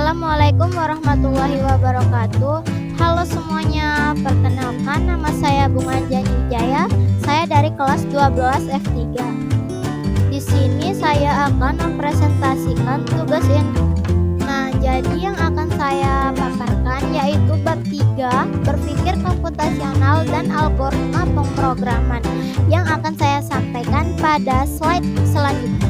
Assalamualaikum warahmatullahi wabarakatuh. Halo semuanya, perkenalkan nama saya Bunga Anjani Wijaya. Saya dari kelas 12 F3. Di sini saya akan mempresentasikan tugas ini. Nah, jadi yang akan saya paparkan yaitu bab 3, berpikir komputasional dan algoritma pemrograman, yang akan saya sampaikan pada slide selanjutnya.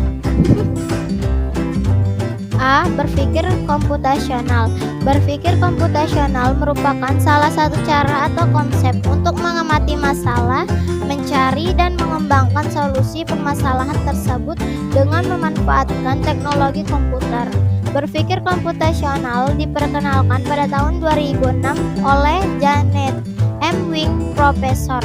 A. Berpikir komputasional. Berpikir komputasional merupakan salah satu cara atau konsep untuk mengamati masalah, mencari dan mengembangkan solusi permasalahan tersebut dengan memanfaatkan teknologi komputer. Berpikir komputasional diperkenalkan pada tahun 2006 oleh Janet M. Wing, Profesor.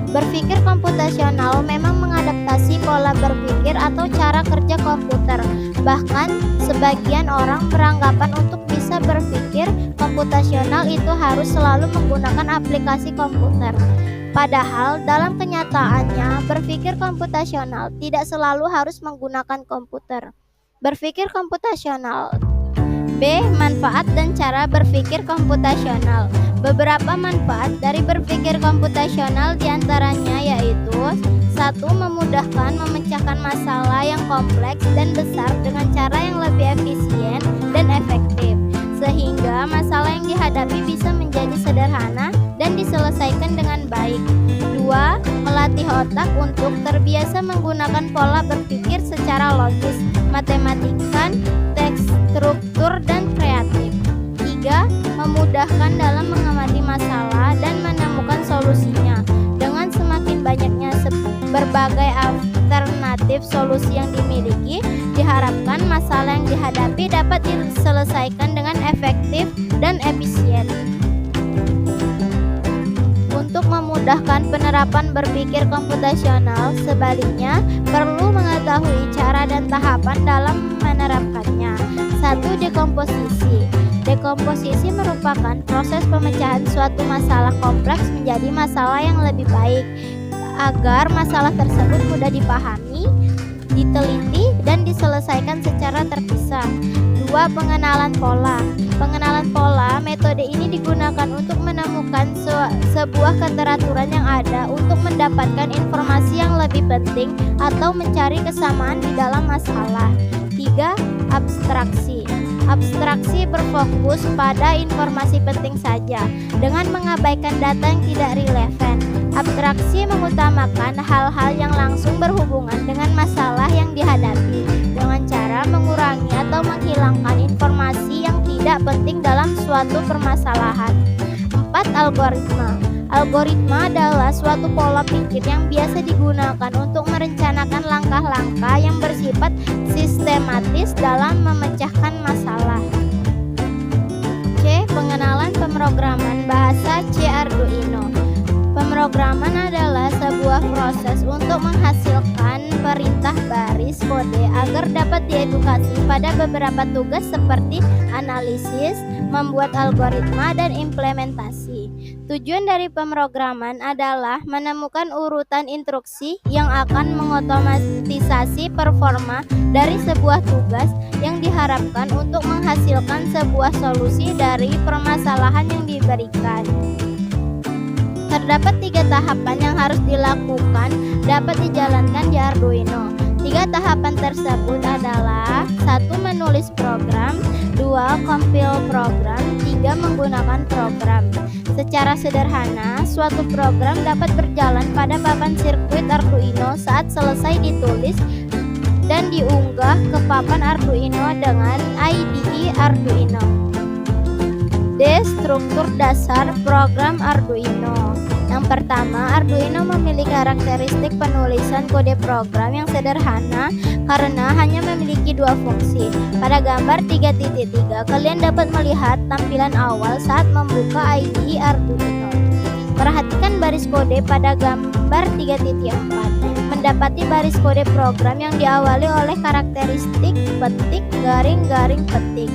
Berpikir komputasional memang mengadaptasi pola berpikir atau cara kerja komputer. Bahkan, sebagian orang beranggapan untuk bisa berpikir komputasional itu harus selalu menggunakan aplikasi komputer. Padahal, dalam kenyataannya, berpikir komputasional tidak selalu harus menggunakan komputer. Berpikir komputasional. B. Manfaat dan cara berpikir komputasional. Beberapa manfaat dari berpikir komputasional diantaranya yaitu 1. Memudahkan memecahkan masalah yang kompleks dan besar dengan cara yang lebih efisien dan efektif, sehingga masalah yang dihadapi bisa menjadi sederhana dan diselesaikan dengan baik. 2. Melatih otak untuk terbiasa menggunakan pola berpikir secara logis, matematikan, struktur, dan kreatif. 3. Memudahkan dalam mengamati masalah dan menemukan solusinya. Dengan semakin banyaknya berbagai alternatif solusi yang dimiliki, diharapkan masalah yang dihadapi dapat diselesaikan dengan efektif dan efisien. Untuk memudahkan penerapan berpikir komputasional, sebaliknya perlu mengetahui cara dan tahapan dalam menerapkannya. 1. Dekomposisi. Dekomposisi merupakan proses pemecahan suatu masalah kompleks menjadi masalah yang lebih baik, agar masalah tersebut mudah dipahami, diteliti, dan diselesaikan secara terpisah. 2. Pengenalan pola. Pengenalan pola, metode ini digunakan untuk menemukan sebuah keteraturan yang ada untuk mendapatkan informasi yang lebih penting atau mencari kesamaan di dalam masalah. 3. Abstraksi. Abstraksi berfokus pada informasi penting saja dengan mengabaikan data yang tidak relevan. Abstraksi mengutamakan hal-hal yang langsung berhubungan dengan masalah yang dihadapi dengan cara mengurangi atau menghilangkan informasi yang tidak penting dalam suatu permasalahan. 4. Algoritma. Algoritma adalah suatu pola pikir yang biasa digunakan untuk merencanakan langkah-langkah yang bersifat sistematis dalam memecahkan masalah. C. Pengenalan pemrograman bahasa C. Arduino. Pemrograman adalah sebuah proses untuk menghasilkan perintah baris kode agar dapat diedukasi pada beberapa tugas seperti analisis, membuat algoritma, dan implementasi. Tujuan dari pemrograman adalah menemukan urutan instruksi yang akan mengotomatisasi performa dari sebuah tugas yang diharapkan untuk menghasilkan sebuah solusi dari permasalahan yang diberikan. Terdapat 3 tahapan yang harus dilakukan dapat dijalankan di Arduino. 3 tahapan tersebut adalah 1. Menulis program, 2. Compile program, 3. Menggunakan program. Secara sederhana, suatu program dapat berjalan pada papan sirkuit Arduino saat selesai ditulis dan diunggah ke papan Arduino dengan IDE Arduino. D. Struktur dasar program Arduino. Yang pertama, Arduino memiliki karakteristik penulisan kode program yang sederhana karena hanya memiliki 2 fungsi. Pada gambar 3.3, kalian dapat melihat tampilan awal saat membuka IDE Arduino. Perhatikan baris kode pada gambar 3.4. Mendapati baris kode program yang diawali oleh karakteristik petik garing-garing petik.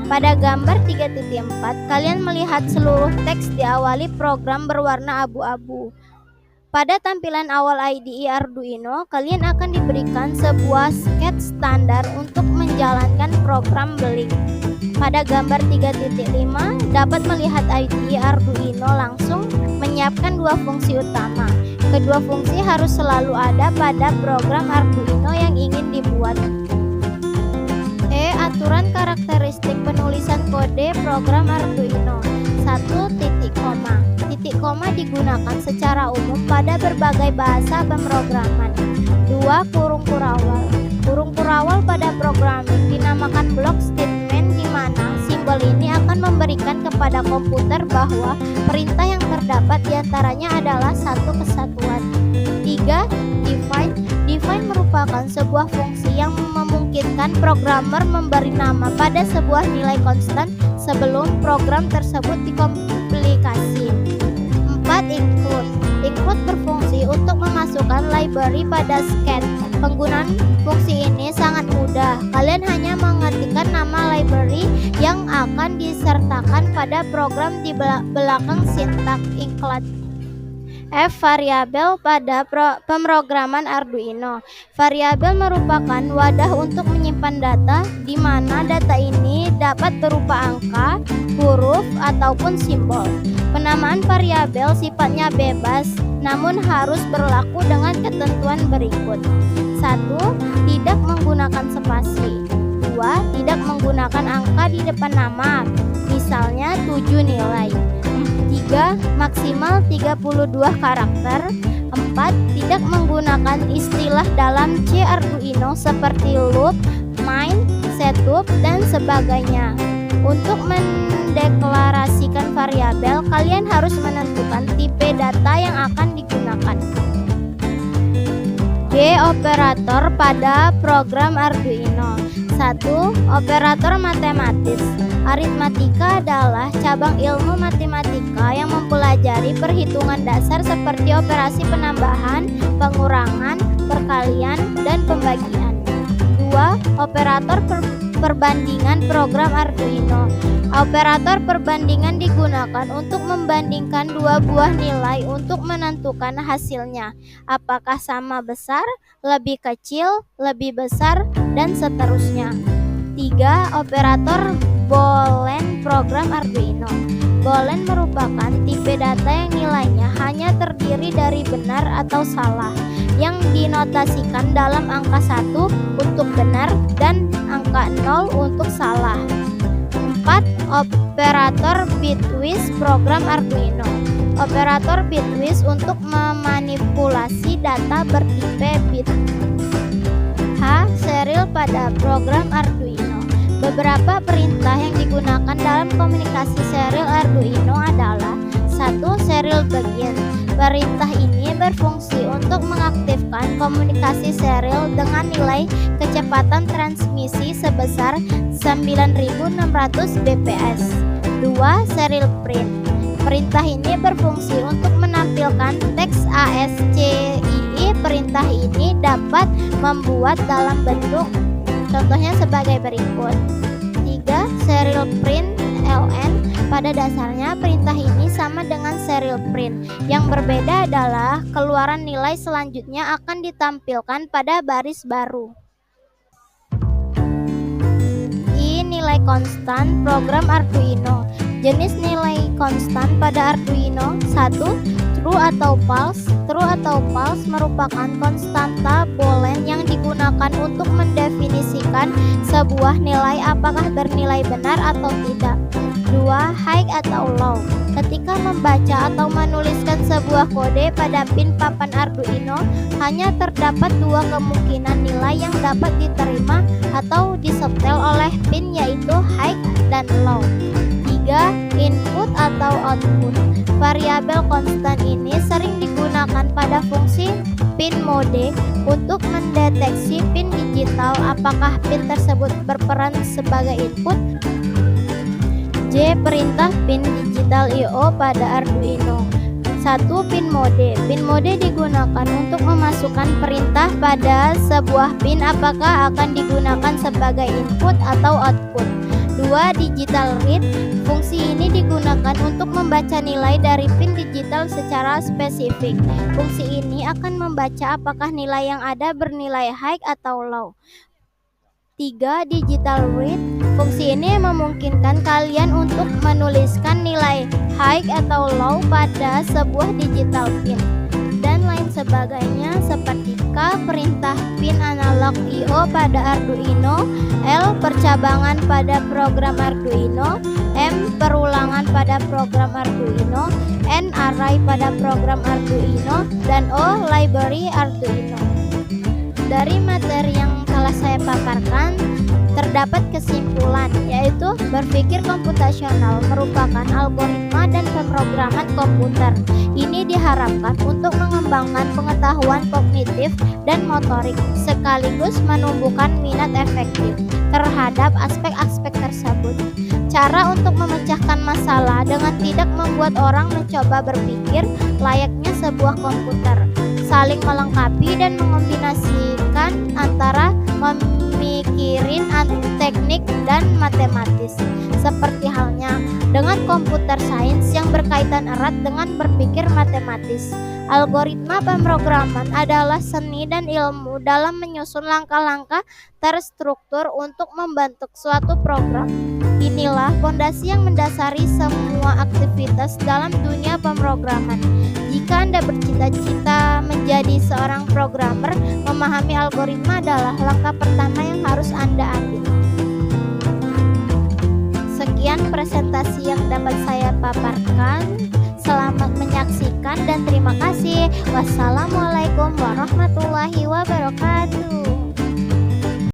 Pada gambar 3.4, kalian melihat seluruh teks diawali program berwarna abu-abu. Pada tampilan awal IDE Arduino, kalian akan diberikan sebuah sketch standar untuk menjalankan program Blink. Pada gambar 3.5 dapat melihat IDE Arduino langsung menyiapkan dua fungsi utama. Kedua fungsi harus selalu ada pada program Arduino yang ingin dibuat. Aturan karakteristik penulisan kode program Arduino. 1. Titik koma. Titik koma digunakan secara umum pada berbagai bahasa pemrograman. 2. Kurung kurawal. Kurung kurawal pada programming dinamakan block statement, di mana simbol ini akan memberikan kepada komputer bahwa perintah yang terdapat diantaranya adalah satu kesatuan. 3. Define. Define merupakan sebuah fungsi yang memungkinkan programmer memberi nama pada sebuah nilai konstan sebelum program tersebut dikomplikasi. 4. Include. Include berfungsi untuk memasukkan library pada scan. Penggunaan fungsi ini sangat mudah. Kalian hanya mengetikkan nama library yang akan disertakan pada program di belakang sintak include. F. Variabel pada pemrograman Arduino. Variabel merupakan wadah untuk menyimpan data, di mana data ini dapat berupa angka, huruf, ataupun simbol. Penamaan variabel sifatnya bebas, namun harus berlaku dengan ketentuan berikut. 1. Tidak menggunakan spasi. 2. Tidak menggunakan angka di depan nama, misalnya 7 nilai. 3. Maksimal 32 karakter. 4. Tidak menggunakan istilah dalam C Arduino seperti loop, main, setup, dan sebagainya. Untuk mendeklarasikan variabel, kalian harus menentukan tipe data yang akan digunakan. G. Operator pada program Arduino. 1. Operator matematis. Aritmatika adalah cabang ilmu matematika yang mempelajari perhitungan dasar seperti operasi penambahan, pengurangan, perkalian, dan pembagian. 2. Operator perbandingan program Arduino. Operator perbandingan digunakan untuk membandingkan dua buah nilai untuk menentukan hasilnya, apakah sama besar, lebih kecil, lebih besar, dan seterusnya. 3. Operator Boolean program Arduino. Boolean merupakan tipe data yang nilainya hanya terdiri dari benar atau salah, yang dinotasikan dalam angka 1 untuk benar dan angka 0 untuk salah. 4. Operator bitwise program Arduino. Operator bitwise untuk memanipulasi data bertipe bit. H. Serial pada program Arduino. Beberapa perintah yang digunakan dalam komunikasi serial Arduino adalah 1. Serial begin. Perintah ini berfungsi untuk mengaktifkan komunikasi serial dengan nilai kecepatan transmisi sebesar 9600 bps. 2. Serial print. Perintah ini berfungsi untuk menampilkan teks ASCII. Perintah ini dapat membuat dalam bentuk, contohnya sebagai berikut. 3. Serial print ln. Pada dasarnya perintah ini sama dengan serial print. Yang berbeda adalah keluaran nilai selanjutnya akan ditampilkan pada baris baru. I. Nilai konstan program Arduino. Jenis nilai konstan pada Arduino. 1. True atau false. True atau false merupakan konstanta boolean yang digunakan untuk mendefinisikan sebuah nilai apakah bernilai benar atau tidak. 2. High atau low. Ketika membaca atau menuliskan sebuah kode pada pin papan Arduino, hanya terdapat dua kemungkinan nilai yang dapat diterima atau disetel oleh pin, yaitu high dan low. 3. Input atau output. Variabel konstan ini sering digunakan pada fungsi pin mode untuk mendeteksi pin digital apakah pin tersebut berperan sebagai input. J. Perintah pin digital I/O pada Arduino. 1. Pin mode. Pin mode digunakan untuk memasukkan perintah pada sebuah pin apakah akan digunakan sebagai input atau output. 2. Digital read. Fungsi ini digunakan untuk membaca nilai dari pin digital secara spesifik. Fungsi ini akan membaca apakah nilai yang ada bernilai high atau low. 3. Digital read. Fungsi ini memungkinkan kalian untuk menuliskan nilai high atau low pada sebuah digital pin dan lain sebagainya, seperti K. Perintah pin analog I/O pada Arduino, L. Percabangan pada program Arduino, M. Perulangan pada program Arduino, N. Array pada program Arduino, dan O. Library Arduino. Dari materi yang telah saya paparkan, terdapat kesimpulan, yaitu berpikir komputasional merupakan algoritma dan pemrograman komputer. Ini diharapkan untuk mengembangkan pengetahuan kognitif dan motorik, sekaligus menumbuhkan minat efektif terhadap aspek-aspek tersebut. Cara untuk memecahkan masalah dengan tidak membuat orang mencoba berpikir layaknya sebuah komputer, saling melengkapi dan mengombinasikan antara memikirin teknik dan matematis, seperti halnya dengan komputer sains yang berkaitan erat dengan berpikir matematis. Algoritma pemrograman adalah seni dan ilmu dalam menyusun langkah-langkah terstruktur untuk membentuk suatu program. Inilah fondasi yang mendasari semua aktivitas dalam dunia pemrograman. Jika Anda bercita-cita menjadi seorang programmer, memahami algoritma adalah langkah pertama yang harus Anda ambil. Sekian presentasi yang dapat saya paparkan. Selamat menyaksikan dan terima kasih. Wassalamualaikum warahmatullahi wabarakatuh.